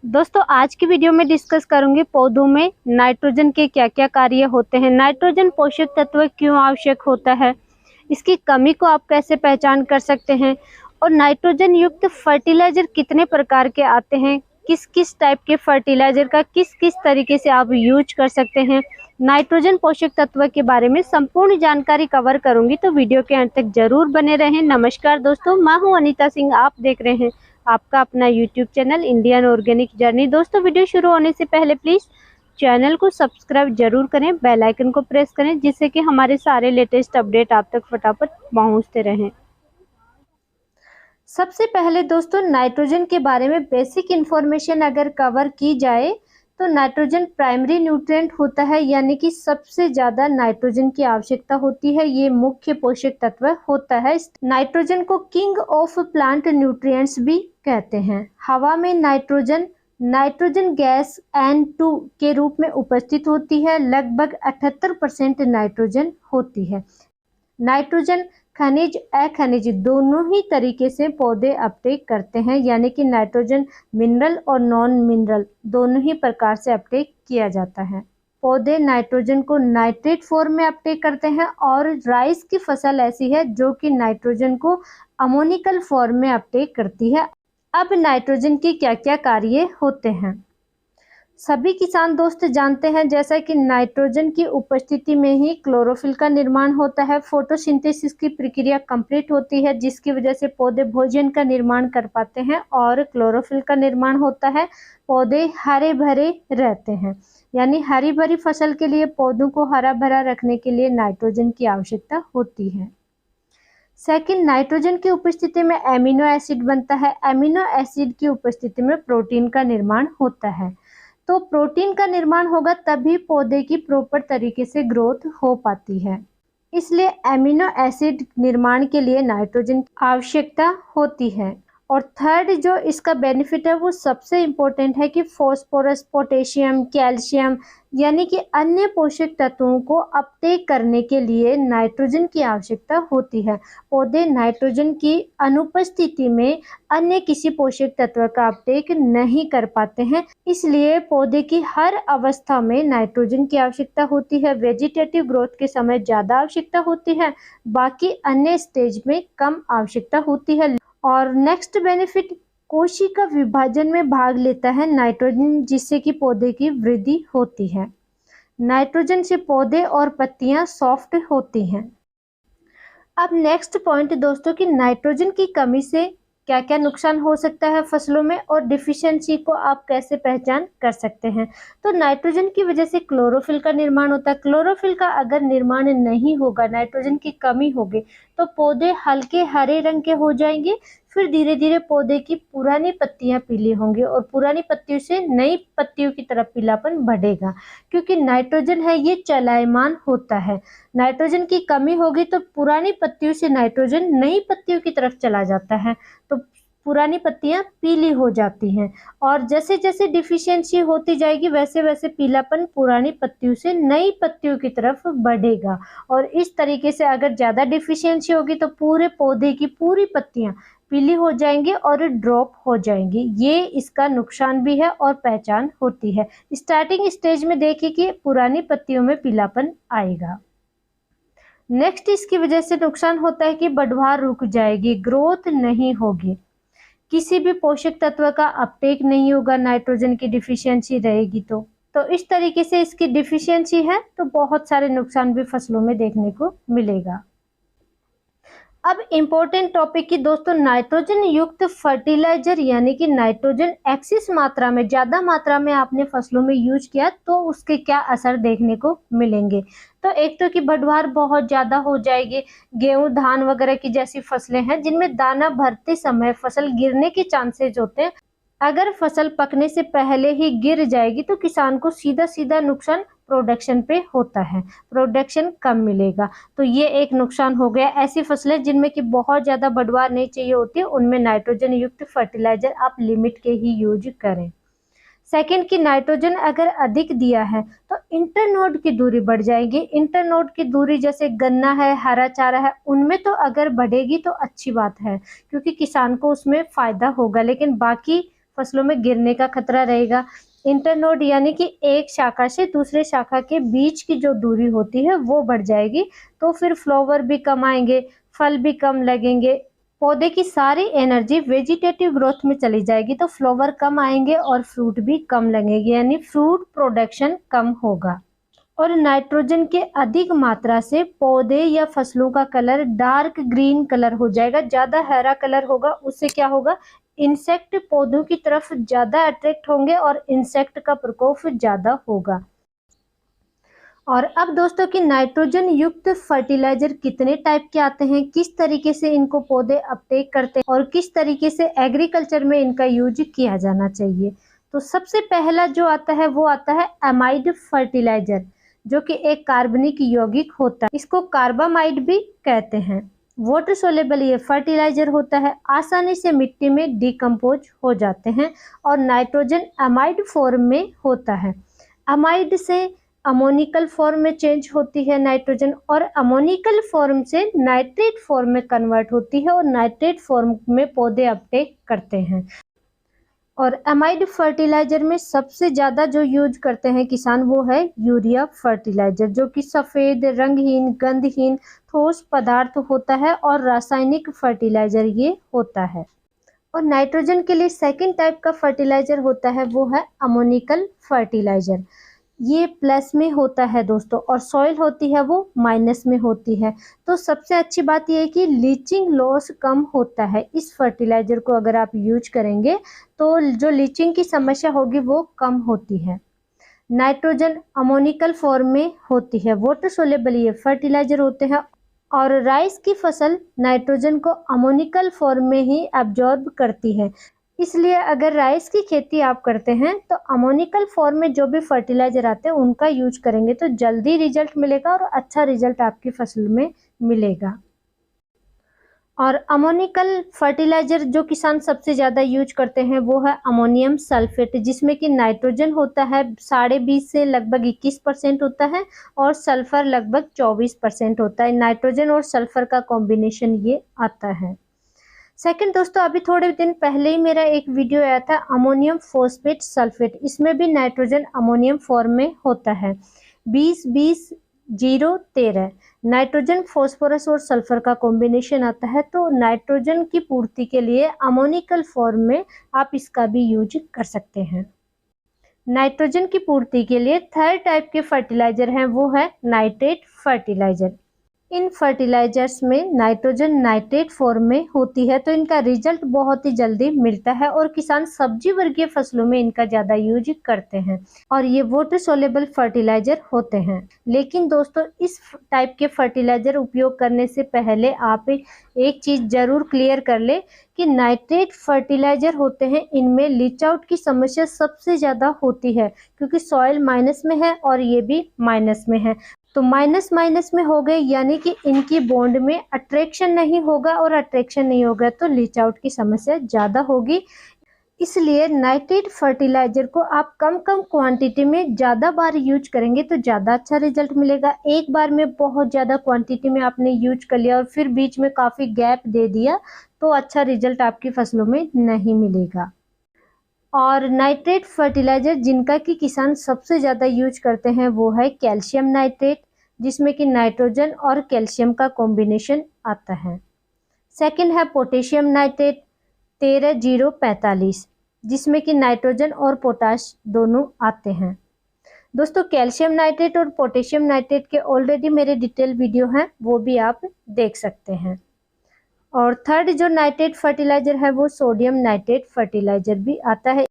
दोस्तों आज की वीडियो में डिस्कस करूंगी पौधों में नाइट्रोजन के क्या क्या कार्य होते हैं, नाइट्रोजन पोषक तत्व क्यों आवश्यक होता है, इसकी कमी को आप कैसे पहचान कर सकते हैं और नाइट्रोजन युक्त फर्टिलाइजर कितने प्रकार के आते हैं, किस किस टाइप के फर्टिलाइजर का किस किस तरीके से आप यूज कर सकते हैं। नाइट्रोजन पोषक तत्व के बारे में संपूर्ण जानकारी कवर करूंगी, तो वीडियो के अंत तक जरूर बने रहें। नमस्कार दोस्तों, मैं हूं अनीता सिंह, आप देख रहे हैं आपका अपना YouTube channel Indian organic journey. दोस्तों वीडियो शुरू होने से पहले प्लीज़ चैनल को सब्सक्राइब जरूर करें, बेल आइकन को प्रेस करें, जिससे कि हमारे सारे लेटेस्ट अपडेट आप तक फटाफट पहुंचते रहें। सबसे पहले दोस्तों नाइट्रोजन के बारे में बेसिक इन्फॉर्मेशन अगर कवर की जाए तो नाइट्रोजन प्राइमरी न्यूट्रिएंट होता है, यानी कि सबसे ज़्यादा नाइट्रोजन की आवश्यकता होती है। ये मुख्य पोषक तत्व होता है। नाइट्रोजन को किंग ऑफ प्लांट न्यूट्रिएंट्स भी कहते हैं। हवा में नाइट्रोजन गैस N2 के रूप में उपस्थित होती है। लगभग 78% नाइट्रोजन होती है। नाइट्रोजन खनिज अखनिज दोनों ही तरीके से पौधे अपटेक करते हैं, यानी कि नाइट्रोजन मिनरल और नॉन मिनरल दोनों ही प्रकार से अपटेक किया जाता है। पौधे नाइट्रोजन को नाइट्रेट फॉर्म में अपटेक करते हैं और राइस की फसल ऐसी है जो कि नाइट्रोजन को अमोनिकल फॉर्म में अपटेक करती है। अब नाइट्रोजन के क्या क्या कार्य होते हैं सभी किसान दोस्त जानते हैं, जैसा कि नाइट्रोजन की उपस्थिति में ही क्लोरोफिल का निर्माण होता है। फोटोसिंथेसिस की प्रक्रिया कंप्लीट होती है, जिसकी वजह से पौधे भोजन का निर्माण कर पाते हैं और क्लोरोफिल का निर्माण होता है। पौधे हरे भरे रहते हैं, यानी हरी भरी फसल के लिए पौधों को हरा भरा रखने के लिए नाइट्रोजन की आवश्यकता होती है। सेकंड, नाइट्रोजन की उपस्थिति में एमिनो एसिड बनता है। एमिनो एसिड की उपस्थिति में प्रोटीन का निर्माण होता है। तो प्रोटीन का निर्माण होगा तभी पौधे की प्रॉपर तरीके से ग्रोथ हो पाती है। इसलिए एमिनो एसिड निर्माण के लिए नाइट्रोजन की आवश्यकता होती है। और थर्ड जो इसका बेनिफिट है वो सबसे इम्पोर्टेंट है कि फॉस्फोरस, पोटेशियम, कैल्शियम यानी कि अन्य पोषक तत्वों को अपटेक करने के लिए नाइट्रोजन की आवश्यकता होती है। पौधे नाइट्रोजन की अनुपस्थिति में अन्य किसी पोषक तत्व का अपटेक नहीं कर पाते हैं, इसलिए पौधे की हर अवस्था में नाइट्रोजन की आवश्यकता होती है। वेजिटेटिव ग्रोथ के समय ज़्यादा आवश्यकता होती है, बाकी अन्य स्टेज में कम आवश्यकता होती है। और नेक्स्ट बेनिफिट, कोशिका विभाजन में भाग लेता है नाइट्रोजन, जिससे कि पौधे की वृद्धि होती है। नाइट्रोजन से पौधे और पत्तियां सॉफ्ट होती हैं। अब नेक्स्ट पॉइंट दोस्तों कि नाइट्रोजन की कमी से क्या क्या नुकसान हो सकता है फसलों में और डिफिशियंसी को आप कैसे पहचान कर सकते हैं। तो नाइट्रोजन की वजह से क्लोरोफिल का निर्माण होता है। क्लोरोफिल का अगर निर्माण नहीं होगा, नाइट्रोजन की कमी होगी, तो पौधे हल्के हरे रंग के हो जाएंगे। फिर धीरे धीरे पौधे की पुरानी पत्तियां पीली होंगी और पुरानी पत्तियों से नई पत्तियों की तरफ पीलापन बढ़ेगा, क्योंकि नाइट्रोजन है ये चलायमान होता है। नाइट्रोजन की कमी होगी तो पुरानी पत्तियों से नाइट्रोजन नई पत्तियों की तरफ चला जाता है, तो पुरानी पत्तियां पीली हो जाती हैं। और जैसे जैसे डिफिशियंसी होती जाएगी वैसे वैसे पीलापन पुरानी पत्तियों से नई पत्तियों की तरफ बढ़ेगा। और इस तरीके से अगर ज़्यादा डिफिशियंसी होगी तो पूरे पौधे की पूरी पत्तियां पीली हो जाएंगी और ड्रॉप हो जाएंगी। ये इसका नुकसान भी है और पहचान होती है। स्टार्टिंग स्टेज में देखिए कि पुरानी पत्तियों में पीलापन आएगा। नेक्स्ट इसकी वजह से नुकसान होता है कि बढ़वार रुक जाएगी, ग्रोथ नहीं होगी, किसी भी पोषक तत्व का अपटेक नहीं होगा, नाइट्रोजन की डिफिशियंसी रहेगी। तो इस तरीके से इसकी डिफिशियंसी है तो बहुत सारे नुकसान भी फसलों में देखने को मिलेगा। अब इम्पोर्टेंट टॉपिक की दोस्तों, नाइट्रोजन युक्त फर्टिलाइजर यानी कि नाइट्रोजन एक्सिस मात्रा में, ज़्यादा मात्रा में आपने फसलों में यूज किया तो उसके क्या असर देखने को मिलेंगे। तो एक तो कि बढ़वार बहुत ज़्यादा हो जाएगी। गेहूं, धान वगैरह की जैसी फसलें हैं जिनमें दाना भरते समय फसल गिरने के चांसेज होते हैं। अगर फसल पकने से पहले ही गिर जाएगी तो किसान को सीधा सीधा नुकसान प्रोडक्शन पे होता है, प्रोडक्शन कम मिलेगा। तो ये एक नुकसान हो गया। ऐसी फसलें जिनमें कि बहुत ज़्यादा बढ़वार नहीं चाहिए होती है, उनमें नाइट्रोजन युक्त फर्टिलाइजर आप लिमिट के ही यूज करें। सेकंड कि नाइट्रोजन अगर अधिक दिया है तो इंटरनोड की दूरी बढ़ जाएगी। इंटरनोड की दूरी जैसे गन्ना है, हरा चारा है, उनमें तो अगर बढ़ेगी तो अच्छी बात है, क्योंकि किसान को उसमें फ़ायदा होगा। लेकिन बाकी फसलों में गिरने का खतरा रहेगा। इंटरनोड यानी कि एक शाखा से दूसरे शाखा के बीच की जो दूरी होती है वो बढ़ जाएगी, तो फिर फ्लावर भी कम आएंगे, फल भी कम लगेंगे, पौधे की सारी एनर्जी वेजिटेटिव ग्रोथ में चली जाएगी, तो फ्लावर कम आएंगे और फ्रूट भी कम लगेंगे, यानी फ्रूट प्रोडक्शन कम होगा। और नाइट्रोजन के अधिक मात्रा से पौधे या फसलों का कलर डार्क ग्रीन कलर हो जाएगा, ज्यादा हरा कलर होगा। उससे क्या होगा, इंसेक्ट पौधों की तरफ ज्यादा अट्रैक्ट होंगे और इंसेक्ट का प्रकोप ज्यादा होगा। और अब दोस्तों की नाइट्रोजन युक्त फर्टिलाइजर कितने टाइप के आते हैं, किस तरीके से इनको पौधे अपटेक करते हैं और किस तरीके से एग्रीकल्चर में इनका यूज किया जाना चाहिए। तो सबसे पहला जो आता है वो आता है एमाइड फर्टिलाइजर, जो कि एक कार्बनिक यौगिक होता है, इसको कार्बामाइड भी कहते हैं। वाटर सोलेबल ये फर्टिलाइजर होता है, आसानी से मिट्टी में डिकम्पोज हो जाते हैं और नाइट्रोजन अमाइड फॉर्म में होता है। अमाइड से अमोनिकल फॉर्म में चेंज होती है नाइट्रोजन, और अमोनिकल फॉर्म से नाइट्रेट फॉर्म में कन्वर्ट होती है और नाइट्रेट फॉर्म में पौधे अपटेक करते हैं। और अमाइड फर्टिलाइजर में सबसे ज़्यादा जो यूज करते हैं किसान वो है यूरिया फर्टिलाइजर, जो कि सफ़ेद रंगहीन गंधहीन ठोस पदार्थ होता है और रासायनिक फर्टिलाइजर ये होता है। और नाइट्रोजन के लिए सेकंड टाइप का फर्टिलाइजर होता है वो है अमोनिकल फर्टिलाइजर, ये प्लस में होता है दोस्तों, और सॉइल होती है वो माइनस में होती है। तो सबसे अच्छी बात यह है कि लीचिंग लॉस कम होता है, इस फर्टिलाइजर को अगर आप यूज करेंगे तो जो लीचिंग की समस्या होगी वो कम होती है। नाइट्रोजन अमोनिकल फॉर्म में होती है, वाटर सोलेबल ये फर्टिलाइजर होते हैं, और राइस की फसल नाइट्रोजन को अमोनिकल फॉर्म में ही एब्जॉर्ब करती है। इसलिए अगर राइस की खेती आप करते हैं तो अमोनिकल फॉर्म में जो भी फर्टिलाइजर आते हैं उनका यूज करेंगे तो जल्दी रिजल्ट मिलेगा और अच्छा रिजल्ट आपकी फसल में मिलेगा। और अमोनिकल फर्टिलाइजर जो किसान सबसे ज़्यादा यूज करते हैं वो है अमोनियम सल्फेट, जिसमें कि नाइट्रोजन होता है 20.5 से लगभग 21% होता है और सल्फर लगभग 24% होता है। नाइट्रोजन और सल्फर का कॉम्बिनेशन ये आता है। सेकंड दोस्तों, अभी थोड़े दिन पहले ही मेरा एक वीडियो आया था अमोनियम फॉस्फेट सल्फेट, इसमें भी नाइट्रोजन अमोनियम फॉर्म में होता है। 20-20-0-13 नाइट्रोजन फॉस्फोरस और सल्फर का कॉम्बिनेशन आता है। तो नाइट्रोजन की पूर्ति के लिए अमोनिकल फॉर्म में आप इसका भी यूज कर सकते हैं। नाइट्रोजन की पूर्ति के लिए थर्ड टाइप के फर्टिलाइजर हैं वो है नाइट्रेट फर्टिलाइजर। इन फर्टिलाइजर्स में नाइट्रोजन नाइट्रेट फॉर्म में होती है, तो इनका रिजल्ट बहुत ही जल्दी मिलता है और किसान सब्जी वर्गीय फसलों में इनका ज़्यादा यूज करते हैं और ये वाटर सोलेबल फर्टिलाइजर होते हैं। लेकिन दोस्तों, इस टाइप के फर्टिलाइजर उपयोग करने से पहले आप एक चीज़ ज़रूर क्लियर कर ले कि नाइट्रेट फर्टिलाइजर होते हैं, इनमें लीच आउट की समस्या सबसे ज़्यादा होती है क्योंकि सॉइल माइनस में है और ये भी माइनस में है। तो माइनस माइनस में हो गए यानी कि इनकी बॉन्ड में अट्रैक्शन नहीं होगा और अट्रैक्शन नहीं होगा तो लीच आउट की समस्या ज़्यादा होगी। इसलिए नाइट्रेट फर्टिलाइजर को आप कम कम क्वांटिटी में ज़्यादा बार यूज करेंगे तो ज़्यादा अच्छा रिजल्ट मिलेगा। एक बार में बहुत ज़्यादा क्वांटिटी में आपने यूज कर लिया और फिर बीच में काफ़ी गैप दे दिया तो अच्छा रिजल्ट आपकी फसलों में नहीं मिलेगा। और नाइट्रेट फर्टिलाइजर जिनका कि किसान सबसे ज़्यादा यूज करते हैं वो है कैल्शियम नाइट्रेट, जिसमें कि नाइट्रोजन और कैल्शियम का कॉम्बिनेशन आता है। सेकंड है पोटेशियम नाइट्रेट 13-0-45, जिसमें कि नाइट्रोजन और पोटाश दोनों आते हैं। दोस्तों, कैल्शियम नाइट्रेट और पोटेशियम नाइट्रेट के ऑलरेडी मेरे डिटेल वीडियो हैं, वो भी आप देख सकते हैं। और थर्ड जो नाइट्रेट फर्टिलाइजर है वो सोडियम नाइट्रेट फर्टिलाइजर भी आता है।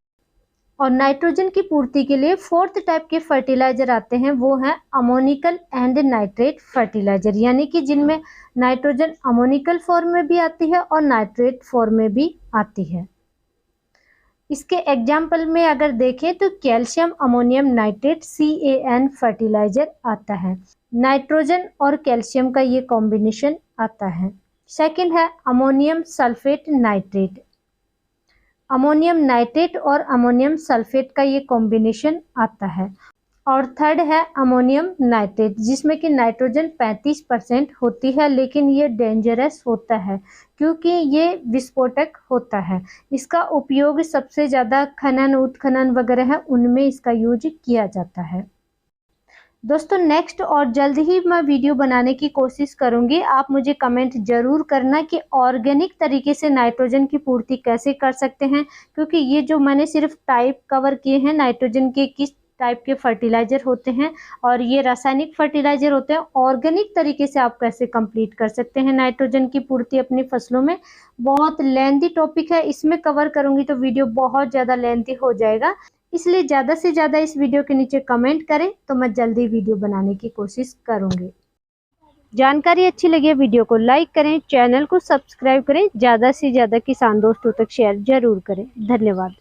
और नाइट्रोजन की पूर्ति के लिए फोर्थ टाइप के फर्टिलाइजर आते हैं वो हैं अमोनिकल एंड नाइट्रेट फर्टिलाइजर, यानी कि जिनमें नाइट्रोजन अमोनिकल फॉर्म में भी आती है और नाइट्रेट फॉर्म में भी आती है। इसके एग्जाम्पल में अगर देखें तो calcium ammonium nitrate CAN fertiliser आता है। नाइट्रोजन और कैल्शियम का ये कॉम्बिनेशन आता है। सेकंड है ammonium sulphate nitrate. Ammonium nitrate और अमोनियम सल्फेट का ये कॉम्बिनेशन आता है। और थर्ड है अमोनियम नाइट्रेट, जिसमें कि नाइट्रोजन 35% होती है, लेकिन ये डेंजरस होता है क्योंकि ये विस्फोटक होता है। इसका उपयोग सबसे ज़्यादा खनन उत्खनन वगैरह है उनमें इसका यूज किया जाता है। दोस्तों नेक्स्ट और जल्द ही मैं वीडियो बनाने की कोशिश करूंगी। आप मुझे कमेंट जरूर करना कि ऑर्गेनिक तरीके से नाइट्रोजन की पूर्ति कैसे कर सकते हैं, क्योंकि ये जो मैंने सिर्फ टाइप कवर किए हैं नाइट्रोजन के किस टाइप के फर्टिलाइजर होते हैं और ये रासायनिक फर्टिलाइजर होते हैं, ऑर्गेनिक तरीके से आप कैसे कंप्लीट कर सकते हैं नाइट्रोजन की पूर्ति अपनी फसलों में। बहुत लेंथी टॉपिक है, इसमें कवर करूंगी तो वीडियो बहुत ज़्यादा लेंथी हो जाएगा, इसलिए ज़्यादा से ज़्यादा इस वीडियो के नीचे कमेंट करें तो मैं जल्दी वीडियो बनाने की कोशिश करूंगी। जानकारी अच्छी लगी वीडियो को लाइक करें, चैनल को सब्सक्राइब करें, ज़्यादा से ज़्यादा किसान दोस्तों तक शेयर जरूर करें। धन्यवाद।